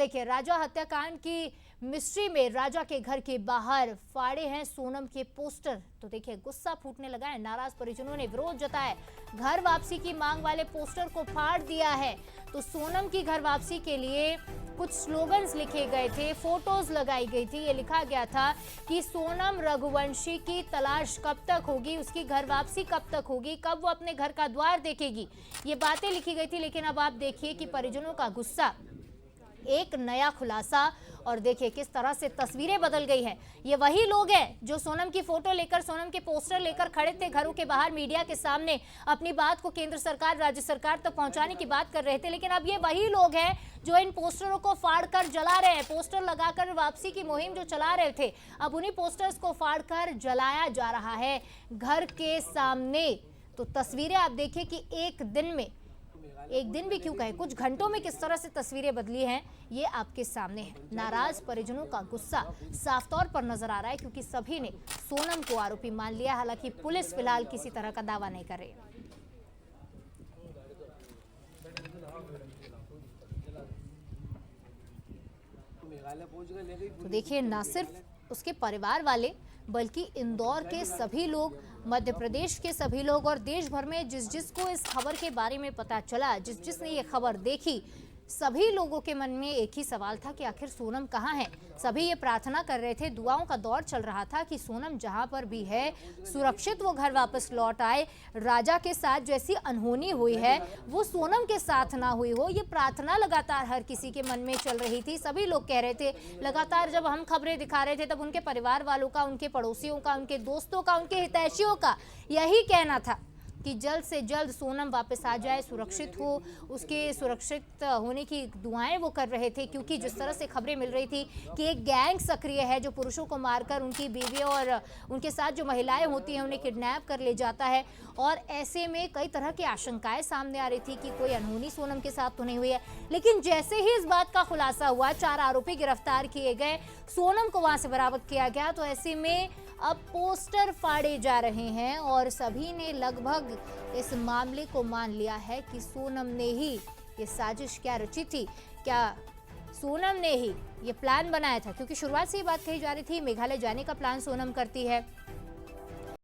देखिए, राजा हत्याकांड की मिस्ट्री में राजा के घर के बाहर फाड़े हैं सोनम के पोस्टर। तो देखिए, गुस्सा फूटने लगा है। नाराज परिजनों ने विरोध जताया, घर वापसी की मांग वाले पोस्टर को फाड़ दिया है। तो सोनम की घर वापसी के लिए कुछ स्लोगन्स लिखे गए थे, फोटोज लगाई गई थी। ये लिखा गया था कि सोनम रघुवंशी की तलाश कब तक होगी, उसकी घर वापसी कब तक होगी, कब वो अपने घर का द्वार देखेगी, ये बातें लिखी गई थी। लेकिन अब आप देखिए कि परिजनों का गुस्सा, एक नया खुलासा, और देखिए किस तरह से तस्वीरें बदल गई हैं। ये वही लोग हैं जो सोनम की फोटो लेकर, सोनम के पोस्टर लेकर खड़े थे घरों के बाहर, मीडिया के सामने अपनी बात को केंद्र सरकार, राज्य सरकार तक पहुंचाने की बात कर रहे थे। लेकिन अब ये वही लोग हैं जो इन पोस्टरों को फाड़कर जला रहे हैं। पोस्टर लगाकर वापसी की मुहिम जो चला रहे थे, अब उन्हीं पोस्टर्स को फाड़कर जलाया जा रहा है घर के सामने। तो तस्वीरें आप देखिए कि एक दिन भी क्यों कहें, कुछ घंटों में किस तरह से तस्वीरें बदली हैं, ये आपके सामने है। नाराज परिजनों का गुस्सा साफ तौर पर नजर आ रहा है, क्योंकि सभी ने सोनम को आरोपी मान लिया। हालांकि पुलिस फिलहाल किसी तरह का दावा नहीं कर रही है। तो देखिए, ना सिर्फ उसके परिवार वाले, बल्कि इंदौर के सभी लोग, मध्य प्रदेश के सभी लोग और देश भर में जिसको इस खबर के बारे में पता चला, जिसने ये खबर देखी, सभी लोगों के मन में एक ही सवाल था कि आखिर सोनम कहाँ है। सभी ये प्रार्थना कर रहे थे, दुआओं का दौर चल रहा था कि सोनम जहां पर भी है सुरक्षित वो घर वापस लौट आए। राजा के साथ जैसी अनहोनी हुई है वो सोनम के साथ ना हुई हो, ये प्रार्थना लगातार हर किसी के मन में चल रही थी। सभी लोग कह रहे थे, लगातार जब हम खबरें दिखा रहे थे तब उनके परिवार वालों का, उनके पड़ोसियों का, उनके दोस्तों का, उनके हितैषियों का यही कहना था कि जल्द से जल्द सोनम वापस आ जाए, सुरक्षित हो। उसके सुरक्षित होने की दुआएं वो कर रहे थे, क्योंकि जिस तरह से खबरें मिल रही थी कि एक गैंग सक्रिय है जो पुरुषों को मारकर उनकी बीवी और उनके साथ जो महिलाएं होती हैं उन्हें किडनैप कर ले जाता है। और ऐसे में कई तरह की आशंकाएं सामने आ रही थी कि कोई अनहोनी सोनम के साथ तो नहीं हुई है। लेकिन जैसे ही इस बात का खुलासा हुआ, 4 आरोपी गिरफ्तार किए गए, सोनम को वहां से बरामद किया गया, तो ऐसे में अब पोस्टर फाड़े जा रहे हैं और सभी ने लगभग इस मामले को मान लिया है कि सोनम ने ही ये साजिश क्या रची थी, क्या सोनम ने ही ये प्लान बनाया था। क्योंकि शुरुआत से ही बात कही जा रही थी मेघालय जाने का प्लान सोनम करती है,